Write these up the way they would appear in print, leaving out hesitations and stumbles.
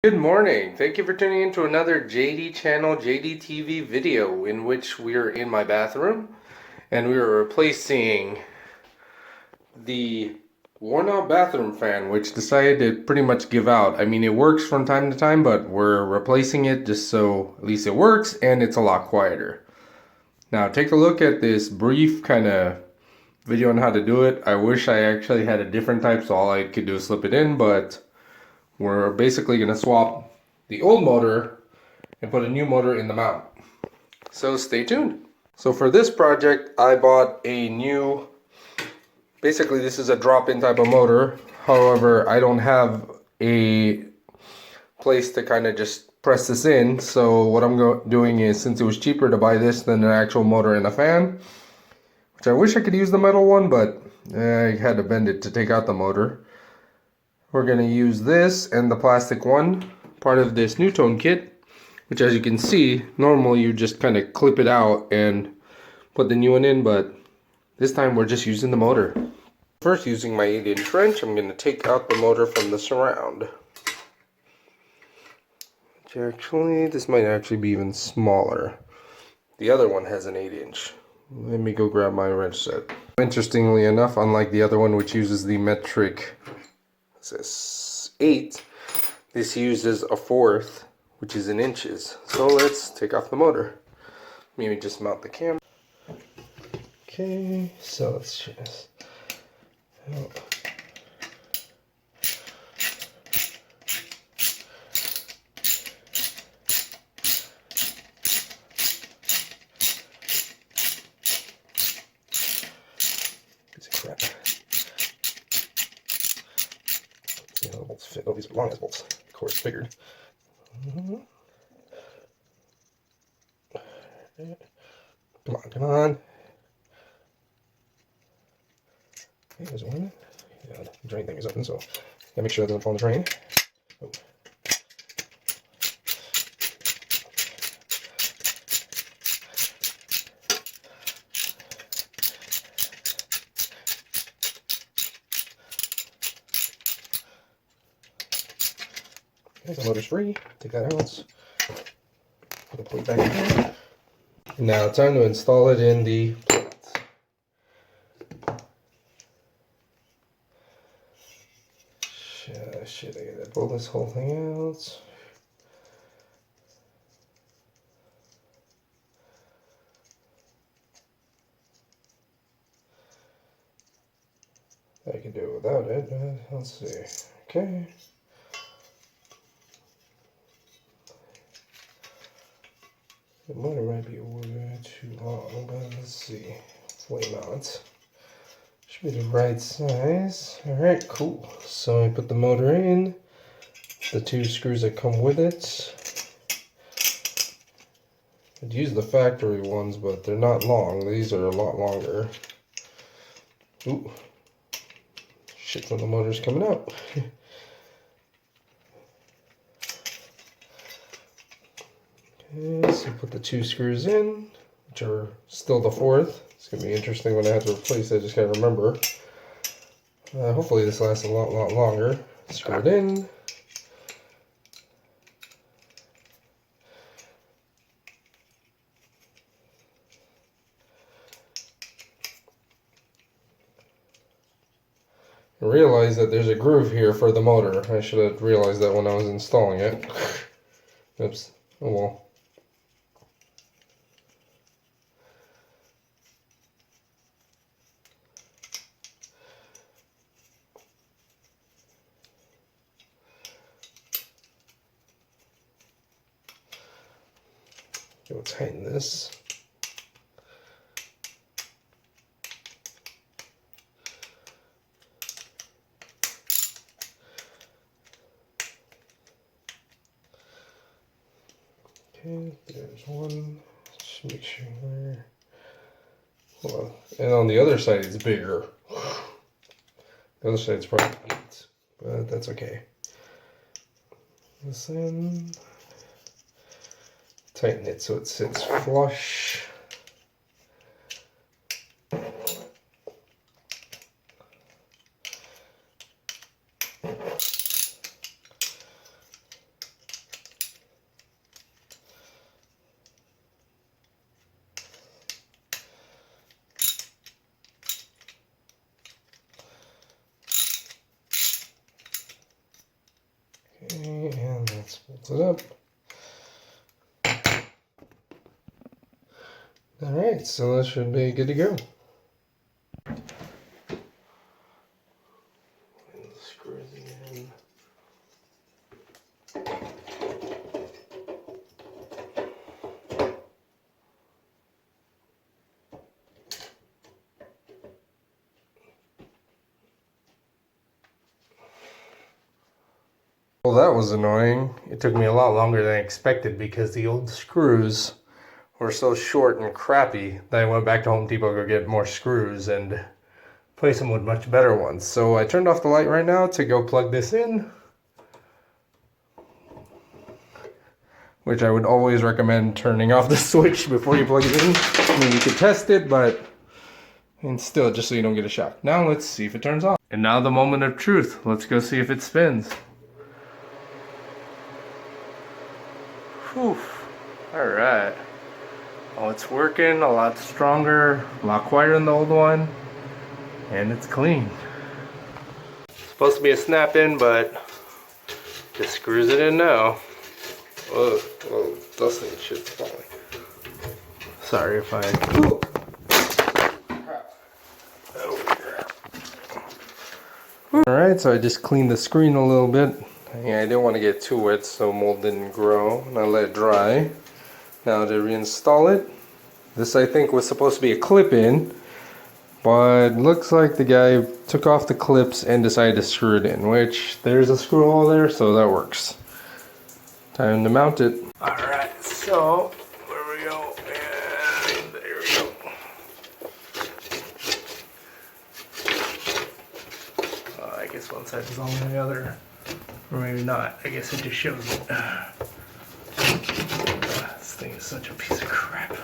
Good morning. Thank you for tuning in to another JD channel, JDTV video in which we are in my bathroom and we are replacing the worn out bathroom fan, which decided to pretty much give out. I mean, it works from time to time, but we're replacing it just so at least it works and it's a lot quieter. Now take a look at this brief kind of video on how to do it. I wish I actually had a different type so all I could do is slip it in, but we're basically going to swap the old motor and put a new motor in the mount. So stay tuned. So for this project, I bought a new, basically this is a drop-in type of motor. However, I don't have a place to kind of just press this in. So what I'm doing is, since it was cheaper to buy this than an actual motor and a fan, which I wish I could use the metal one, but I had to bend it to take out the motor. We're going to use this and the plastic one, part of this new tone kit, which as you can see, normally you just kind of clip it out and put the new one in, but this time we're just using the motor. First, using my 8-inch wrench, I'm going to take out the motor from the surround. Which actually, this might actually be even smaller. The other one has an 8-inch. Let me go grab my wrench set. Interestingly enough, unlike the other one which uses the metric 8, this uses a 1/4, which is in inches. So let's take off the motor. Maybe just mount the camera. Okay, so let's just crap. Yeah, the bolts fit. Oh, these are long as bolts. Of course, figured. Come on, come on. Okay, there's one. Yeah, the drain thing is open, so gotta make sure that doesn't fall in the drain. Oh. Okay, the motor's free. Take that out. Put the plate back in here. Now time to install it in the plate. Shit, I gotta pull this whole thing out. I can do it without it, but let's see. Okay. The motor might be way too long, but let's see. Flame out. Should be the right size. Alright, cool. So I put the motor in, the 2 screws that come with it. I'd use the factory ones, but they're not long. These are a lot longer. Ooh. Shit when the motor's coming out. Okay, so put the 2 screws in, which are still the 4th. It's going to be interesting when I have to replace it. I just got to remember. Hopefully this lasts a lot longer. Screw it in. I realize that there's a groove here for the motor. I should have realized that when I was installing it. Oops. Oh well. We'll tighten this. Okay, there's one. Just make sure where. Hold on. And on the other side, it's bigger. The other side's probably 8, but that's okay. This in. Tighten it so it sits flush. Let's bolt it up. Alright, so that should be good to go. Screw it in. Well, that was annoying. It took me a lot longer than I expected because the old screws were so short and crappy that I went back to Home Depot to go get more screws and replace them with much better ones. So I turned off the light right now to go plug this in, which I would always recommend turning off the switch before you plug it in. I mean, you could test it, but still, just so you don't get a shock. Now let's see if it turns on. And now the moment of truth. Let's go see if it spins. Whew. Alright. Oh, it's working a lot stronger, a lot quieter than the old one, and it's clean. It's supposed to be a snap-in, but just screws it in now. Oh, dusting shit's falling. Sorry if I... Ooh. Alright, so I just cleaned the screen a little bit. Yeah, I didn't want to get too wet so mold didn't grow, and I let it dry. Now to reinstall it. This I think was supposed to be a clip-in, but looks like the guy took off the clips and decided to screw it in, which there's a screw hole there, so that works. Time to mount it. Alright, so there we go, and there we go. I guess one side is on the other, or maybe not. I guess it just shows it. This thing is such a piece of crap.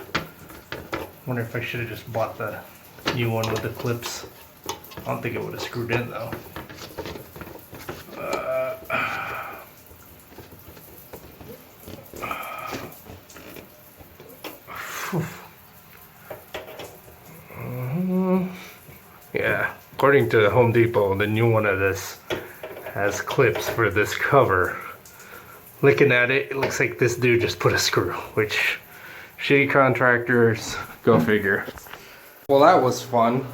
Wonder if I should have just bought the new one with the clips. I don't think it would have screwed in though. Yeah, according to Home Depot, the new one of this has clips for this cover. Looking at it, it looks like this dude just put a screw, which shitty contractors, go figure. Well, that was fun.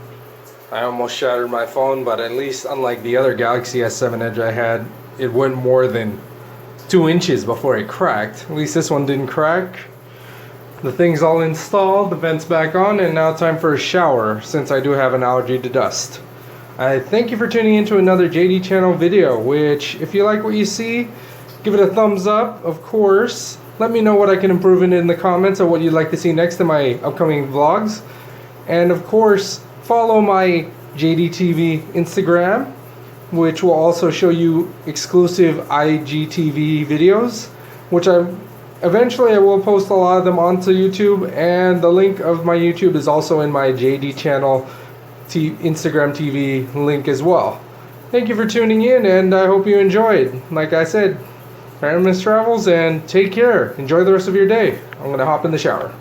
I almost shattered my phone, but at least unlike the other Galaxy S7 Edge I had, it went more than 2 inches before it cracked. At least this one didn't crack. The thing's all installed, the vent's back on, and now time for a shower since I do have an allergy to dust. I thank you for tuning into another JD channel video, which if you like what you see, give it a thumbs up, of course. Let me know what I can improve in the comments or what you'd like to see next in my upcoming vlogs. And of course, follow my JDTV Instagram, which will also show you exclusive IGtv videos, which eventually I will post a lot of them onto YouTube, and the link of my YouTube is also in my JD channel Instagram TV link as well. Thank you for tuning in, and I hope you enjoyed. Like I said, Randomness Travels, and take care. Enjoy the rest of your day. I'm gonna hop in the shower.